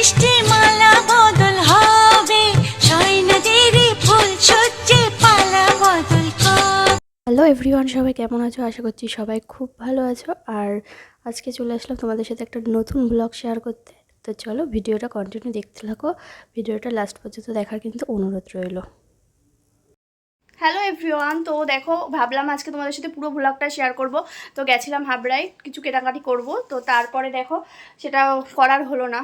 বৃষ্টি মালা বদল হবে, সৈন্যদেরই ফুল সজ্জে পালা বদল কর। হ্যালো এভরিওয়ান, সবাই কেমন আছো? আশা করছি সবাই খুব ভালো আছো। আর আজকে চলে আসলাম তোমাদের সাথে একটা নতুন ব্লগ শেয়ার করতে। তো চলো ভিডিওটা কন্টিনিউ দেখতে থাকো, ভিডিওটা লাস্ট পর্যন্ত দেখার কিন্তু অনুরোধ রইল। হ্যালো এভরিওয়ান, তো দেখো ভাবলাম আজকে তোমাদের সাথে পুরো ব্লগটা শেয়ার করব। তো গেছিলাম হাবড়ায় কিছু কেনাকাটি করব, তো তারপরে দেখো সেটা করার হলো না।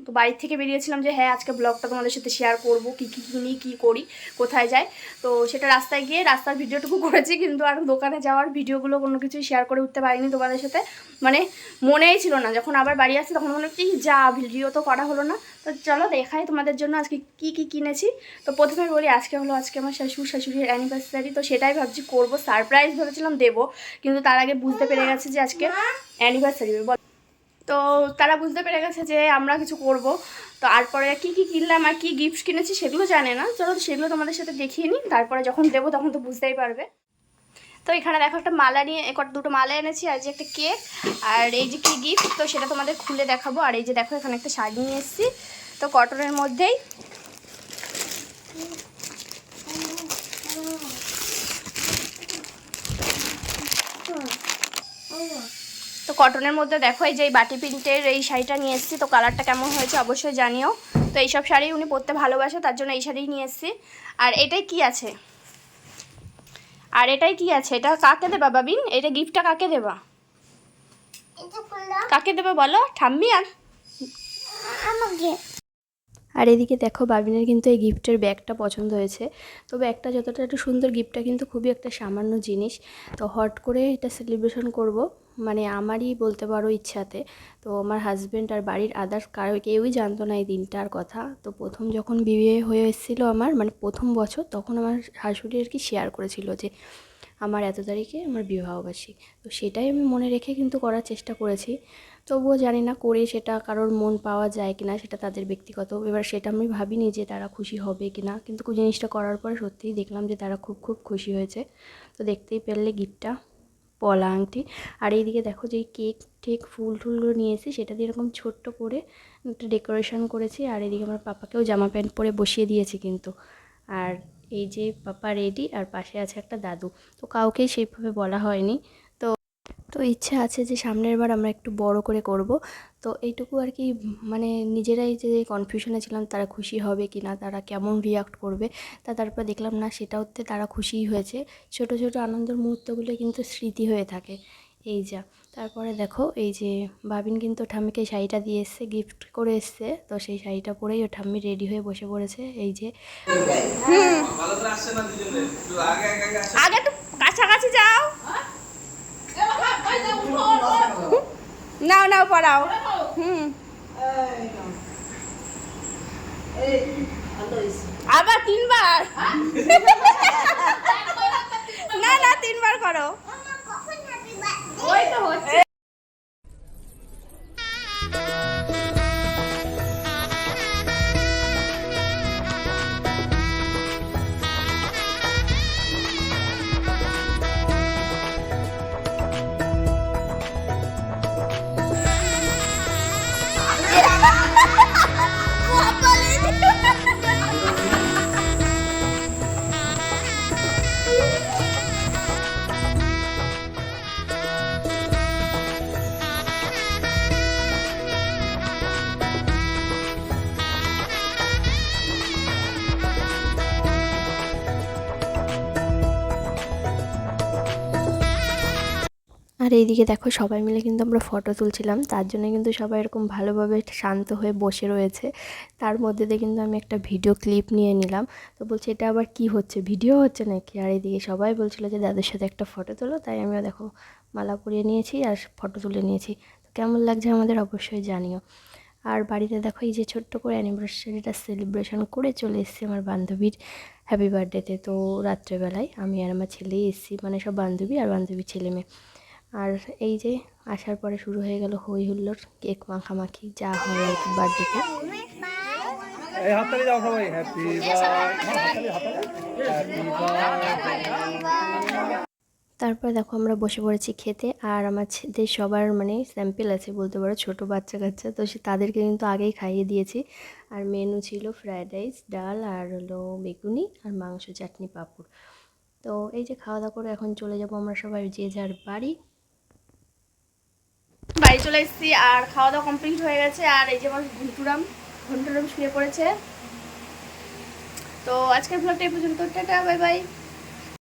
তো বাড়ির থেকে বেরিয়েছিলাম যে হ্যাঁ আজকে ব্লগটা তোমাদের সাথে শেয়ার করব, কী কী কিনি, কী করি, কোথায় যাই। তো সেটা রাস্তায় গিয়ে রাস্তার ভিডিওটুকু করেছি, কিন্তু আর দোকানে যাওয়ার ভিডিওগুলো কোনো কিছুই শেয়ার করে উঠতে পারিনি তোমাদের সাথে। মানে মনেই ছিল না, যখন আবার বাড়ি আসছি তখন মনে হচ্ছে যা ভিডিও তো করা হলো না। তো চলো দেখাই তোমাদের জন্য আজকে কী কী কিনেছি। তো প্রথমে বলি আজকে আমার শাশুড়ির অ্যানিভার্সারি, তো সেটাই ভাবছি করব, সারপ্রাইজ ভেবেছিলাম দেবো, কিন্তু তার আগে বুঝতে পেরে গেছে যে আজকে অ্যানিভার্সারি। তো তারা বুঝতে পেরে গেছে যে আমরা কিছু করব। তো তারপরে কী কী কিনলাম আর কী গিফট কিনেছি সেগুলো জানে না, চলো সেগুলো তোমাদের সাথে দেখিয়ে নিই, তারপরে যখন দেবো তখন তো বুঝতেই পারবে। তো এখানে দেখো একটা মালা নিয়ে দুটো মালা এনেছি, আর যে একটা কেক, আর এই যে কী গিফট তো সেটা তোমাদের খুলে দেখাবো। আর এই যে দেখো এখানে একটা শাড়ি নিয়ে এসেছি, তো কটনের মধ্যেই। তো কটনের মধ্যে দেখো এই যে বাটি প্রিন্টের এই শাড়িটা নিয়ে এসেছি, তো কালারটা কেমন হয়েছে অবশ্যই জানিও। তো এইসব শাড়ি উনি পরতে ভালোবাসে, তার জন্য এই শাড়ি নিয়ে এসেছি। আর এটাই কি আছে, এটা কাকে দেবা বাবিন? এটা গিফটটা কাকে দেবা, কাকে দেবা বলো? ঠাম্মি আর আমাকে। আর এদিকে দেখো বাবিনের কিন্তু এই গিফটের ব্যাগটা পছন্দ হয়েছে। তো ব্যাগটা যতটা একটু সুন্দর, গিফটটা কিন্তু খুবই একটা সামান্য জিনিস। তো হট করে এটা সেলিব্রেশন করব, মানে আমারই বলতে পারো ইচ্ছাতে। তো আমার হাজব্যান্ড আর বাড়ির আদার্স কেউই জানতো না এই দিনটার কথা। তো প্রথম যখন বিয়ে হয়ে এসেছিলো আমার, মানে প্রথম বছর, তখন আমার শাশুড়ি আর কি শেয়ার করেছিল যে আমার এত তারিখে আমার বিবাহবার্ষিক। তো সেটাই আমি মনে রেখে কিন্তু করার চেষ্টা করেছি। তবুও জানি না করে সেটা কারোর মন পাওয়া যায় কি না, সেটা তাদের ব্যক্তিগত। এবার সেটা আমি ভাবিনি যে তারা খুশি হবে কি না, কিন্তু জিনিসটা করার পরে সত্যিই দেখলাম যে তারা খুব খুব খুশি হয়েছে। তো দেখতেই পেলে গিফটটা পলা আংটি। আর এইদিকে দেখো যে কেক ফুল টুলগুলো নিয়েছি, সেটা দিয়ে এরকম ছোট্ট করে একটা ডেকোরেশন করেছি। আর এদিকে আমার পাপাকেও জামা প্যান্ট পরে বসিয়ে দিয়েছি কিন্তু। আর এই যে পাপা রেডি, আর পাশে আছে একটা দাদু। তো কাউকেই সেইভাবে বলা হয়নি। তো ইচ্ছা আছে যে সামনের বার আমরা একটু বড় করে করব। তো এইটুকু আর কি, মানে নিজেরাই যে কনফিউশনে ছিলাম তারা খুশি হবে কি না, তারা কেমন রিয়াক্ট করবে। তারপর দেখলাম না, সেটাতে তারা খুশিই হয়েছে। ছোট ছোট আনন্দের মুহূর্তগুলো কিন্তু স্মৃতি হয়ে থাকে। এই যা তারপরে দেখো এই যে বাবিন কিন্তু ঠাম্মিকে শাড়িটা দিয়ে এসছে, গিফট করে এসছে। তো সেই শাড়িটা পরেই ও ঠাম্মি রেডি হয়ে বসে পড়েছে। এই যে আগে একটু কাছাকাছি যাও, নাও পড়াও। আবার 3 বার না 3 বার করো। আর এইদিকে দেখো সবাই মিলে কিন্তু আমরা ফটো তুলছিলাম, তার জন্য কিন্তু সবাই এরকম ভালোভাবে শান্ত হয়ে বসে রয়েছে। তার মধ্যে দিয়ে কিন্তু আমি একটা ভিডিও ক্লিপ নিয়ে নিলাম। তো বলছি এটা আবার কি হচ্ছে, ভিডিও হচ্ছে নাকি? আর এইদিকে সবাই বলছিল যে দাদার সাথে একটা ফটো তোলো, তাই আমিও দেখো মালা পরিয়ে নিয়েছি আর ফটো তুলে নিয়েছি। তো কেমন লাগছে আমাদের অবশ্যই জানিও। আর বাড়িতে দেখো এই যে ছোট্ট করে অ্যানিভার্সারিটা সেলিব্রেশন করে চলে এসেছি আমার বান্ধবীর হ্যাপি বার্থডেতে। তো রাত্রেবেলায় আমি আর আমার ছেলেই এসেছি, মানে সব বান্ধবী আর বান্ধবীর ছেলে মেয়ে। আর এই যে আসার পরে শুরু হয়ে গেল হই হুল্লোড়, কেক মাখামাখি যা হয় আর কি বার্থডেতে। তারপর দেখো আমরা বসে পড়েছি খেতে, আর আমার ছেলেদের সবার মানে স্যাম্পেল আছে বলতে পারো, ছোট বাচ্চা কাচ্চা, তো তাদেরকে কিন্তু আগেই খাইয়ে দিয়েছি। আর মেনু ছিল ফ্রায়েড রাইস, ডাল, আর হলো বেগুনি, আর মাংস, চাটনি, পাঁপড়। তো এই যে খাওয়া দাওয়া করে এখন চলে যাব আমরা সবাই যে যার বাড়ি। বাড়ি চলে এসেছি আর খাওয়া দাওয়া কমপ্লিট হয়ে গেছে। আর এই যে আমার ঘন্টুরাম শুয়ে পড়েছে। তো আজকের ব্লগটা এই পর্যন্ত, টাটা, বাই বাই।